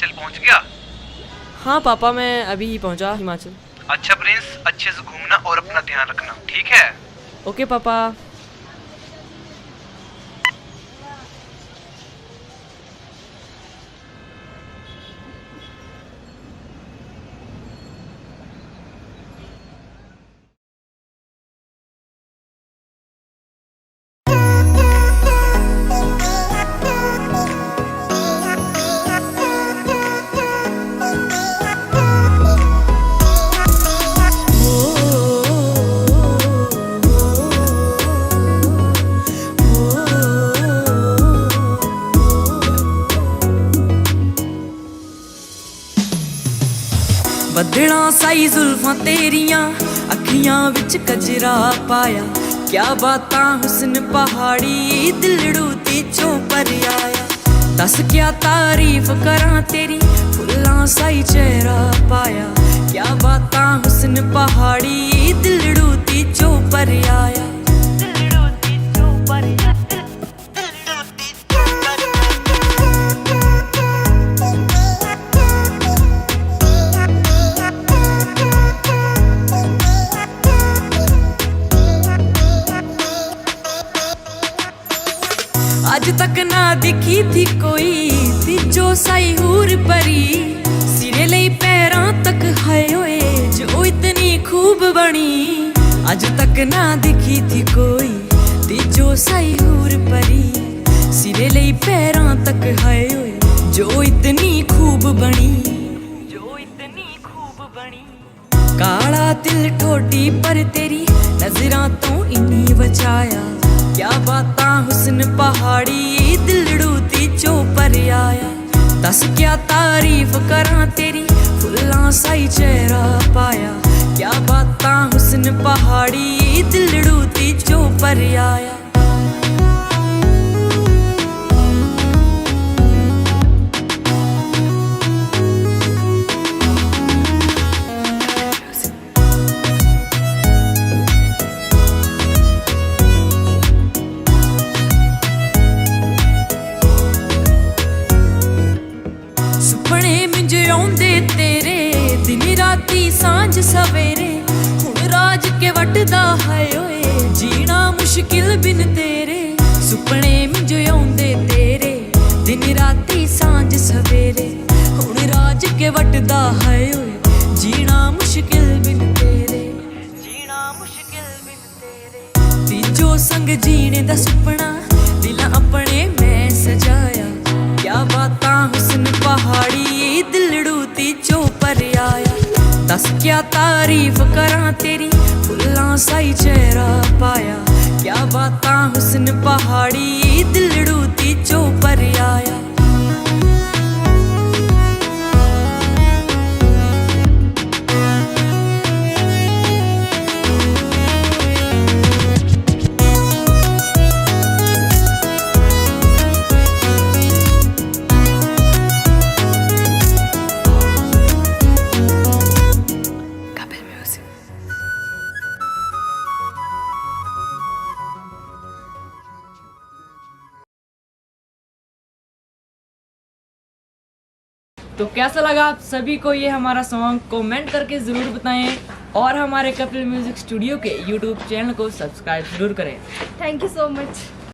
हिमाचल पहुंच गया? हाँ पापा, मैं अभी ही पहुंचा हिमाचल। अच्छा प्रिंस, अच्छे से घूमना और अपना ध्यान रखना, ठीक है? ओके पापा। ਬੱਦਲਾਂ ਸਾਈ ਜ਼ੁਲਫਾਂ ਤੇਰੀਆਂ ਅੱਖੀਆਂ ਵਿੱਚ ਕਜਰਾ ਪਾਇਆ, ਕਿਆ ਬਾਤਾਂ ਹੁਸਨ ਪਹਾੜੀ ਦਿਲੜੂ ਦੀ ਚੋਂ ਪਰ ਆਇਆ। ਦੱਸ ਕਿਆ ਤਾਰੀਫ ਕਰਾਂ ਤੇਰੀ ਫੁੱਲਾਂ ਸਾਈ ਚਿਹਰਾ ਪਾਇਆ, ਕਿਆ ਬਾਤਾਂ ਹੁਸਨ ਪਹਾੜੀ ਦਿਲੜੂ ਦੀ ਚੋਂ ਪਰ ਆਇਆ। ਅੱਜ ਤੱਕ ਨਾ ਦਿਖੀ ਥੀ ਕੋਈ ਤਿਜੋ ਸਾਈ ਹੂਰ ਪਰੀ, ਸਿਰੇ ਲਈ ਪੈਰਾਂ ਤੱਕ ਹਾਏ ਓਏ ਜੋ ਇਤਨੀ ਖੂਬ ਬਣੀ। ਅੱਜ ਤੱਕ ਨਾ ਦਿਖੀ ਥੀ ਕੋਈ ਤਿਜੋ ਸਾਈ ਹੂਰ ਪਰੀ, ਸਿਰੇ ਲਈ ਪੈਰਾਂ ਤੱਕ ਹਾਏ ਓਏ ਜੋ ਇਤਨੀ ਖੂਬ ਬਣੀ, ਜੋ ਇਤਨੀ ਖੂਬ ਬਣੀ। ਕਾਲਾ ਦਿਲ ਠੋਡੀ ਪਰ ਤੇਰੀ ਨਜ਼ਰਾਂ ਤੋਂ ਇੰਨੀ ਬਚਾਇਆ, ਕਿਆ ਬਾਤਾਂ ਹੁਸਨ ਪਹਾੜੀ ਦਿਲੜੂ ਦੀ ਚੋਂ ਪਰ ਆਇਆ। ਦੱਸ ਕਿਆ ਤਾਰੀਫ ਕਰਾਂ ਤੇਰੀ ਫੁੱਲਾਂ ਸਾਈ ਚਿਹਰਾ ਪਾਇਆ, ਕਿਆ ਬਾਤਾਂ ਹੁਸਨ ਪਹਾੜੀ ਦਿਲੜੂ ਦੀ ਚੋਂ ਪਰ ਆਇਆ। ਸੁਪਨੇ ਮਿੰਜ ਆਉਂਦੇ ਤੇਰੇ ਦਿਨ ਰਾਤੀ ਸਾਂਝ ਸਵੇਰੇ, ਹੁਣ ਰਾਜ ਕੇ ਵੱਟਦਾ ਹੈ ਓਏ ਜੀਣਾ ਮੁਸ਼ਕਿਲ ਬਿਨ ਤੇਰੇ। ਸੁਪਨੇ ਮਿੰਜ ਆਉਂਦੇ ਤੇਰੇ ਦਿਨ ਰਾਤੀ ਸਾਂਝ ਸਵੇਰੇ, ਹੁਣ ਰਾਜ ਕੇ ਵੱਟਦਾ ਹੈ ਓਏ ਜੀਣਾ ਮੁਸ਼ਕਿਲ ਬਿਨ ਤੇਰੇ, ਜੀਣਾ ਮੁਸ਼ਕਿਲ ਬਿਨ ਤੇਰੇ। ਤੀਜੋ ਸੰਗ ਜੀਣੇ ਦਾ ਸੁਪਨਾ ਦਿਲਾਂ ਆਪਣੇ ਮੈਂ ਸਜਾਇਆ, ਕਿਆ ਬਾਤਾਂ ਹੁਸਨ ਪਹਾੜੀ ਦਿਲੜੂ ਦੀ ਚੋਂ ਪਰ ਆਇਆ। ਦੱਸ ਕਿਆ ਤਾਰੀਫ ਕਰਾਂ ਤੇਰੀ ਫੁੱਲਾਂ ਸਾਈ ਚਿਹਰਾ ਪਾਇਆ, ਕਿਆ ਬਾਤਾਂ ਹੁਸਨ ਪਹਾੜੀ ਦਿਲੜੂ ਦੀ ਚੋਂ ਪਰ ਆਇਆ। तो कैसा लगा आप सभी को ये हमारा सॉन्ग, कमेंट करके ज़रूर बताएं और हमारे कपिल म्यूजिक स्टूडियो के यूट्यूब चैनल को सब्सक्राइब ज़रूर करें। Thank you so much.